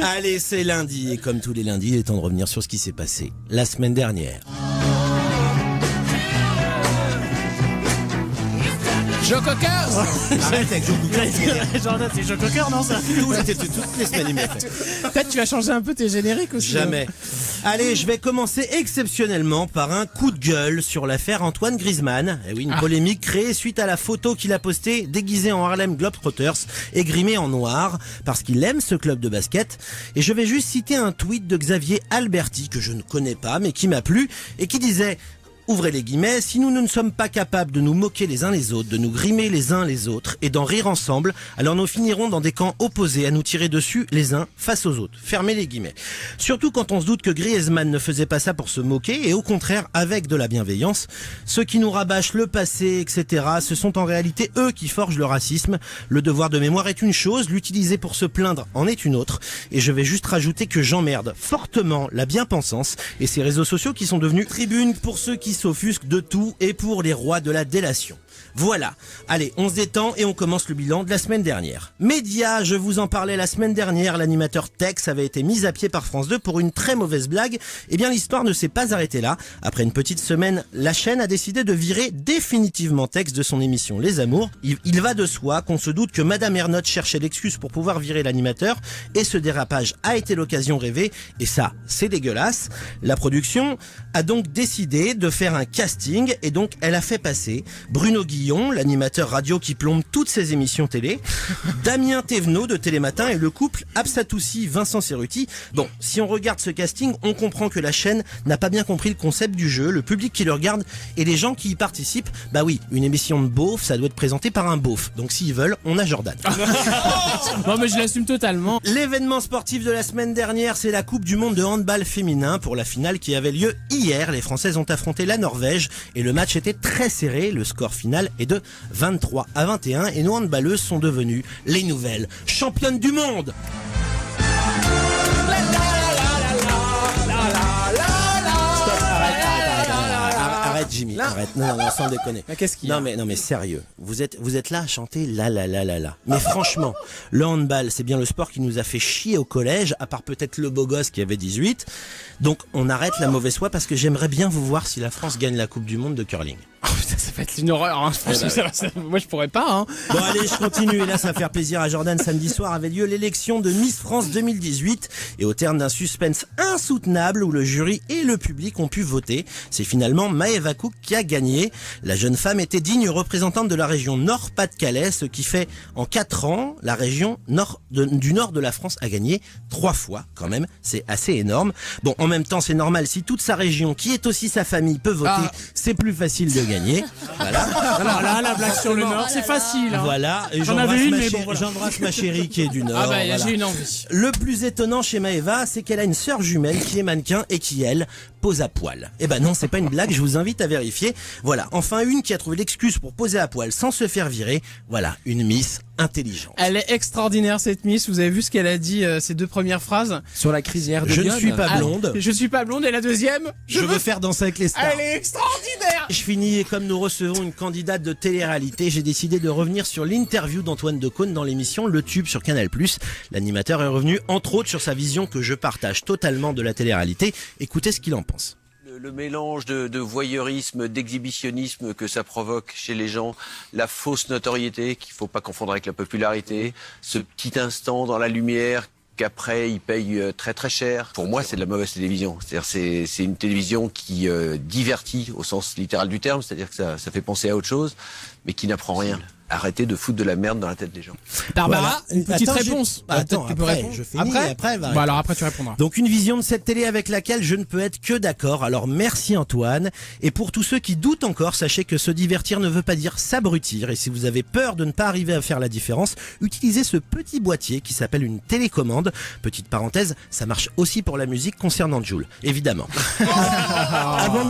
Allez, c'est lundi et comme tous les lundis, il est temps de revenir sur ce qui s'est passé la semaine dernière. Joe Cocker. Arrête avec Joe Cocker. Jordan, c'est Joe Cocker, non ça? Toutes les semaines, il me l'a fait. Peut-être tu vas changer un peu tes génériques aussi. Jamais. Allez, je vais commencer exceptionnellement par un coup de gueule sur l'affaire Antoine Griezmann. Eh oui, une polémique créée suite à la photo qu'il a postée déguisé en Harlem Globetrotters et grimé en noir parce qu'il aime ce club de basket. Et je vais juste citer un tweet de Xavier Alberti que je ne connais pas mais qui m'a plu et qui disait... Ouvrez les guillemets, si nous ne sommes pas capables de nous moquer les uns les autres, de nous grimer les uns les autres et d'en rire ensemble, alors nous finirons dans des camps opposés à nous tirer dessus les uns face aux autres. Fermez les guillemets. Surtout quand on se doute que Griezmann ne faisait pas ça pour se moquer et au contraire avec de la bienveillance. Ceux qui nous rabâchent le passé, etc., ce sont en réalité eux qui forgent le racisme. Le devoir de mémoire est une chose, l'utiliser pour se plaindre en est une autre. Et je vais juste rajouter que j'emmerde fortement la bien-pensance et ces réseaux sociaux qui sont devenus tribunes pour ceux qui s'offusquent de tout et pour les rois de la délation. Voilà. Allez, on se détend et on commence le bilan de la semaine dernière. Média, je vous en parlais la semaine dernière, l'animateur Tex avait été mis à pied par France 2 pour une très mauvaise blague. Eh bien, l'histoire ne s'est pas arrêtée là. Après une petite semaine, la chaîne a décidé de virer définitivement Tex de son émission Les Amours. Il va de soi qu'on se doute que Madame Ernotte cherchait l'excuse pour pouvoir virer l'animateur et ce dérapage a été l'occasion rêvée et ça, c'est dégueulasse. La production a donc décidé de faire un casting et donc elle a fait passer Bruno Guillon, l'animateur radio qui plombe toutes ses émissions télé, Damien Thévenot de Télématin et le couple Absatoussi-Vincent Cerruti. Bon, si on regarde ce casting, on comprend que la chaîne n'a pas bien compris le concept du jeu, le public qui le regarde et les gens qui y participent. Bah oui, une émission de beauf, ça doit être présenté par un beauf. Donc s'ils veulent, on a Jordan. Non mais je l'assume totalement. L'événement sportif de la semaine dernière, c'est la Coupe du Monde de handball féminin pour la finale qui avait lieu hier. Les Françaises ont affronté la Norvège et le match était très serré. Le score final est de 23-21 et nos handballeuses sont devenues les nouvelles championnes du monde. Arrête Jimmy, arrête. Non, sans déconner. Mais qu'est-ce qu'il y a ? Non mais sérieux. Vous êtes là à chanter la. Mais franchement, le handball, c'est bien le sport qui nous a fait chier au collège, à part peut-être le beau gosse qui avait 18. Donc on arrête la mauvaise foi parce que j'aimerais bien vous voir si la France gagne la Coupe du Monde de curling. Oh putain, ça va être une horreur, hein. Moi je pourrais pas, hein. Bon allez, je continue et là ça va faire plaisir à Jordan. Samedi soir avait lieu l'élection de Miss France 2018 et au terme d'un suspense insoutenable où le jury et le public ont pu voter, c'est finalement Maëva Cook qui a gagné. La jeune femme était digne représentante de la région Nord-Pas-de-Calais, ce qui fait en 4 ans, la région du nord de la France a gagné 3 fois quand même, c'est assez énorme. Bon, en même temps c'est normal, si toute sa région, qui est aussi sa famille, peut voter, c'est plus facile de gagner. Voilà. Alors là, la blague sur le Nord, c'est facile, hein. Voilà, et J'en avais une, mais bon, voilà. J'embrasse ma chérie qui est du Nord. Ah bah voilà. j'ai une envie. Le plus étonnant chez Maëva, c'est qu'elle a une sœur jumelle qui est mannequin et qui, elle, pose à poil. Eh ben non, c'est pas une blague, je vous invite à vérifier. Voilà, enfin une qui a trouvé l'excuse pour poser à poil sans se faire virer. Voilà, une Miss intelligente. Elle est extraordinaire cette Miss, vous avez vu ce qu'elle a dit, ses 2 premières phrases. Sur la crisière de Je ne Lyon. suis pas blonde. Je suis pas blonde et la deuxième, Je veux faire danser avec les stars. Elle est extraordinaire. Je finis et comme nous recevons une candidate de télé-réalité, j'ai décidé de revenir sur l'interview d'Antoine Decaune dans l'émission Le Tube sur Canal+. L'animateur est revenu entre autres sur sa vision que je partage totalement de la télé-réalité. Écoutez ce qu'il en pense. Le mélange de voyeurisme, d'exhibitionnisme que ça provoque chez les gens, la fausse notoriété qu'il faut pas confondre avec la popularité, ce petit instant dans la lumière qu'après ils payent très très cher. Pour moi, c'est de la mauvaise télévision. C'est-à-dire c'est une télévision qui divertit au sens littéral du terme, c'est-à-dire que ça fait penser à autre chose, mais qui n'apprend rien. Arrêtez de foutre de la merde dans la tête des gens. Barbara, Voilà. une petite Attends, réponse. Attends, tu peux après, répondre. je finis après Bon alors après tu répondras. Donc une vision de cette télé avec laquelle je ne peux être que d'accord. Alors merci Antoine. Et pour tous ceux qui doutent encore, sachez que se divertir ne veut pas dire s'abrutir. Et si vous avez peur de ne pas arriver à faire la différence, utilisez ce petit boîtier qui s'appelle une télécommande. Petite parenthèse, ça marche aussi pour la musique concernant Jul, évidemment. Avant de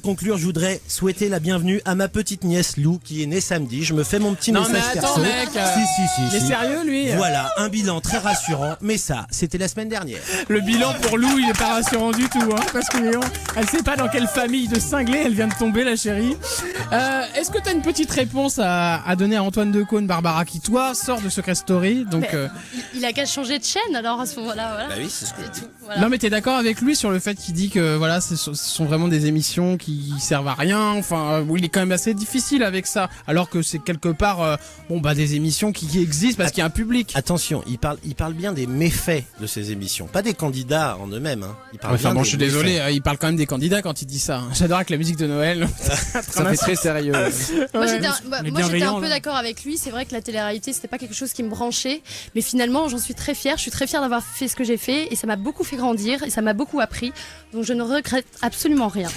conclure, je voudrais souhaiter la bienvenue à ma petite nièce Lou qui est née samedi. je me fais mon petit Non, message mais attends, perso. mec, il est si. sérieux, lui? Voilà, un bilan très rassurant, mais ça, c'était la semaine dernière. Le bilan pour Lou, il est pas rassurant du tout, hein, parce que Léon, elle sait pas dans quelle famille de cinglés elle vient de tomber, la chérie. Est-ce que t'as une petite réponse à donner à Antoine Decaune, Barbara, qui toi sort de Secret Story, donc. Il a qu'à changer de chaîne alors à ce moment-là. Voilà. Bah oui, c'est ce que C'est tout. Voilà. Non mais t'es d'accord avec lui sur le fait qu'il dit que voilà ce sont vraiment des émissions qui servent à rien, enfin où il est quand même assez difficile avec ça, alors que c'est quelque part des émissions qui existent parce qu'il y a un public. Attention, il parle bien des méfaits de ces émissions, pas des candidats en eux-mêmes. Hein. Il parle Enfin bien bon, des je suis désolé, méfaits. il parle quand même des candidats quand il dit ça. J'adore avec la musique de Noël. Ça fait très sérieux. Moi, Ouais. j'étais On est moi, j'étais bienveillant, un peu là. d'accord avec lui. C'est vrai que la télé-réalité, c'était pas quelque chose qui me branchait. Mais finalement, j'en suis très fière. Je suis très fière d'avoir fait ce que j'ai fait. Et ça m'a beaucoup fait grandir. Et ça m'a beaucoup appris. Donc, je ne regrette absolument rien.